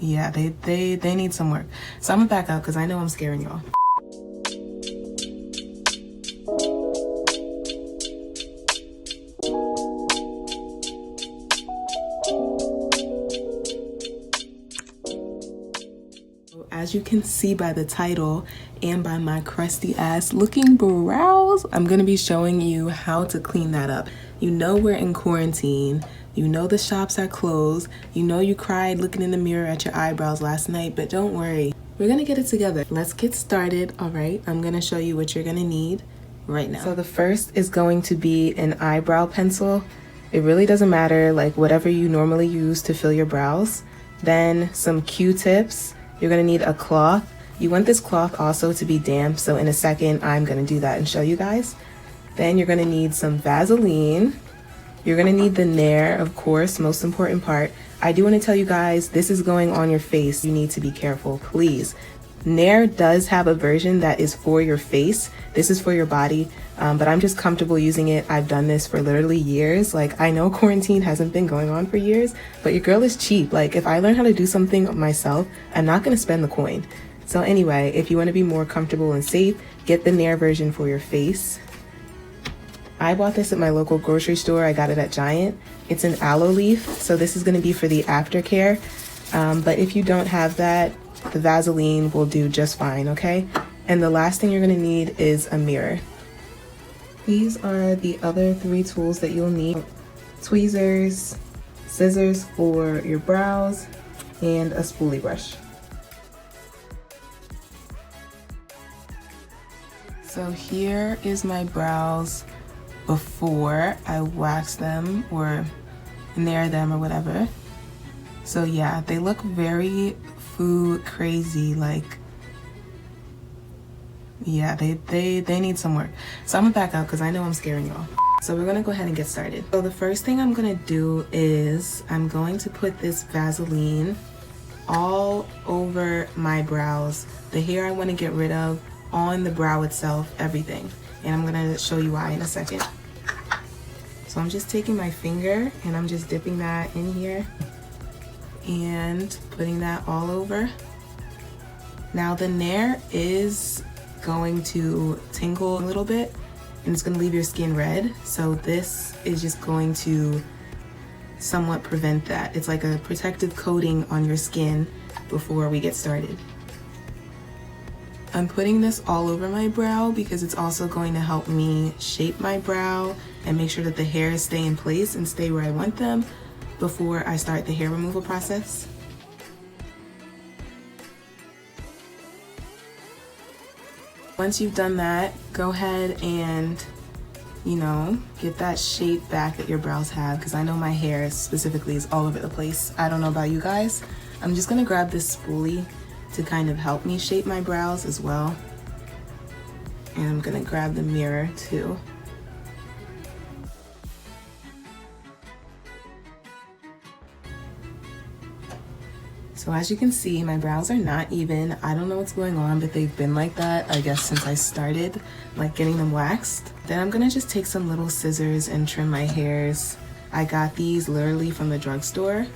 Yeah, they need some work. So I'm gonna back up because I know I'm scaring y'all. As you can see by the title and by my crusty ass looking brows, I'm gonna be showing you how to clean that up. You know we're in quarantine. You know the shops are closed. You know you cried looking in the mirror at your eyebrows last night, but don't worry. We're gonna get it together. Let's get started, all right? I'm gonna show you what you're gonna need right now. So the first is going to be an eyebrow pencil. It really doesn't matter, like whatever you normally use to fill your brows. Then some Q-tips. You're gonna need a cloth. You want this cloth also to be damp, so in a second I'm gonna do that and show you guys. Then you're gonna need some Vaseline. You're gonna need the Nair, of course, most important part. I do wanna tell you guys, this is going on your face. You need to be careful, please. Nair does have a version that is for your face. This is for your body, but I'm just comfortable using it. I've done this for literally years. Like, I know quarantine hasn't been going on for years, but your girl is cheap. Like, if I learn how to do something myself, I'm not gonna spend the coin. So anyway, if you wanna be more comfortable and safe, get the Nair version for your face. I bought this at my local grocery store. I got it at Giant. It's an aloe leaf, so this is gonna be for the aftercare. But if you don't have that, the Vaseline will do just fine, okay? And the last thing you're gonna need is a mirror. These are the other 3 tools that you'll need. Tweezers, scissors for your brows, and a spoolie brush. So here is my brows before I wax them or nair them or whatever. So yeah, they look very food crazy, like, yeah, they need some work. So I'm gonna back up because I know I'm scaring y'all. So we're gonna go ahead and get started. So the first thing I'm gonna do is I'm going to put this Vaseline all over my brows. The hair I wanna get rid of, on the brow itself, everything. And I'm gonna show you why in a second. So I'm just taking my finger and I'm just dipping that in here and putting that all over. Now the Nair is going to tingle a little bit and it's gonna leave your skin red. So this is just going to somewhat prevent that. It's like a protective coating on your skin before we get started. I'm putting this all over my brow because it's also going to help me shape my brow and make sure that the hairs stay in place and stay where I want them before I start the hair removal process. Once you've done that, go ahead and, you know, get that shape back that your brows have, because I know my hair specifically is all over the place. I don't know about you guys. I'm just gonna grab this spoolie to kind of help me shape my brows as well. And I'm gonna grab the mirror too. So as you can see, my brows are not even. I don't know what's going on, but they've been like that, I guess, since I started like getting them waxed. Then I'm gonna just take some little scissors and trim my hairs. I got these literally from the drugstore.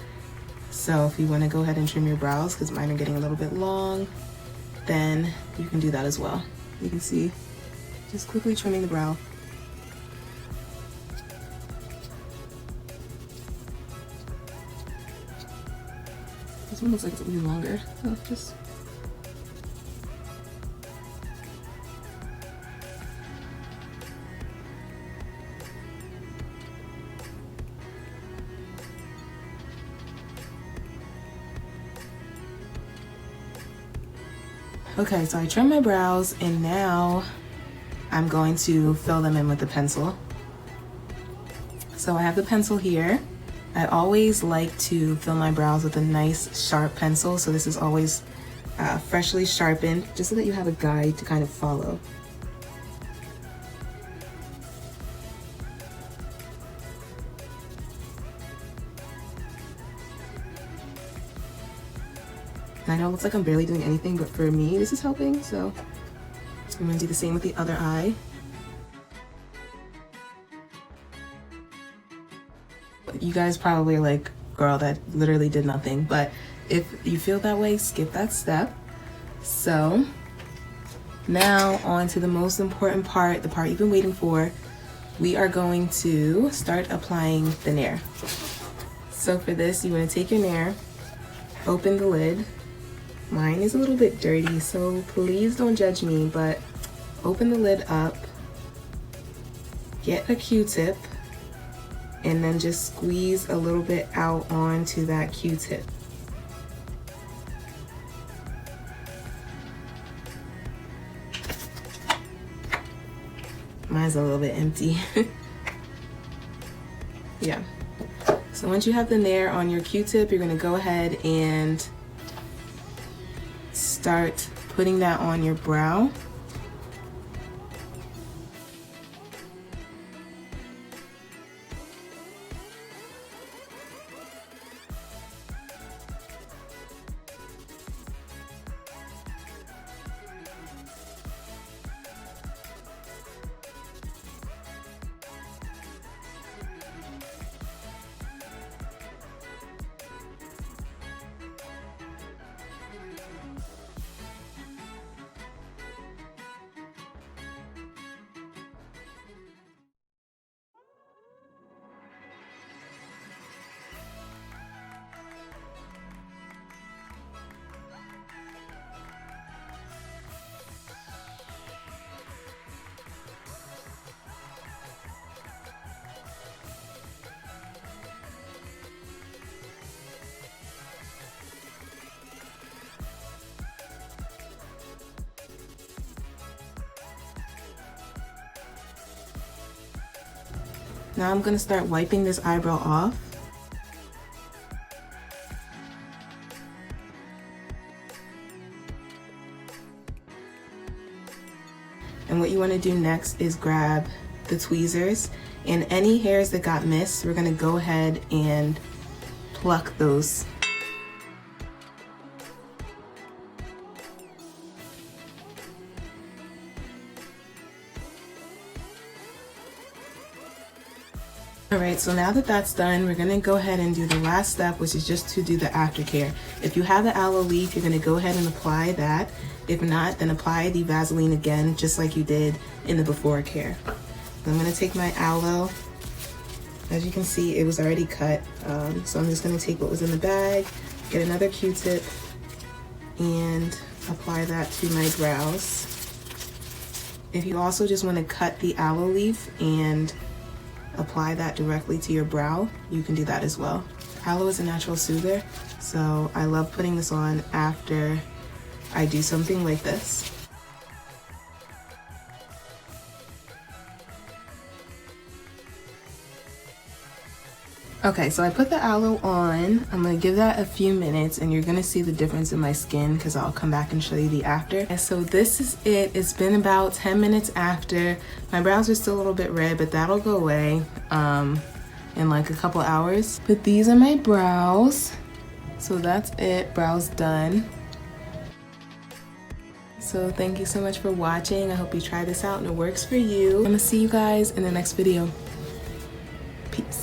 So if you wanna go ahead and trim your brows, because mine are getting a little bit long, then you can do that as well. You can see, just quickly trimming the brow. This one looks like it's a little longer, so just. Okay, so I trimmed my brows and now I'm going to fill them in with the pencil. So I have the pencil here. I always like to fill my brows with a nice sharp pencil, so this is always freshly sharpened, just so that you have a guide to kind of follow. I know it looks like I'm barely doing anything, but for me, this is helping, so I'm gonna do the same with the other eye. You guys probably are like, girl that literally did nothing. But if you feel that way, skip that step. So now on to the most important part, the part you've been waiting for. We are going to start applying the Nair. So for this, you want to take your Nair, open the lid. Mine is a little bit dirty, so please don't judge me, but open the lid up, get a Q-tip, and then just squeeze a little bit out onto that Q-tip. Mine's a little bit empty. Yeah. So once you have the Nair on your Q-tip, you're gonna go ahead and start putting that on your brow. Now I'm gonna start wiping this eyebrow off. And what you wanna do next is grab the tweezers, and any hairs that got missed, we're gonna go ahead and pluck those. Alright, so now that that's done, we're gonna go ahead and do the last step, which is just to do the aftercare. If you have the aloe leaf, you're gonna go ahead and apply that. If not, then apply the Vaseline again, just like you did in the before care. I'm gonna take my aloe. As you can see, it was already cut. So I'm just gonna take what was in the bag, get another Q-tip, and apply that to my brows. If you also just wanna cut the aloe leaf and apply that directly to your brow, you can do that as well. Aloe is a natural soother, so I love putting this on after I do something like this. Okay, so I put the aloe on. I'm gonna give that a few minutes and you're gonna see the difference in my skin because I'll come back and show you the after. And so this is it. It's been about 10 minutes after. My brows are still a little bit red, but that'll go away in like a couple hours. But these are my brows. So that's it, brows done. So thank you so much for watching. I hope you try this out and it works for you. I'm gonna see you guys in the next video. Peace.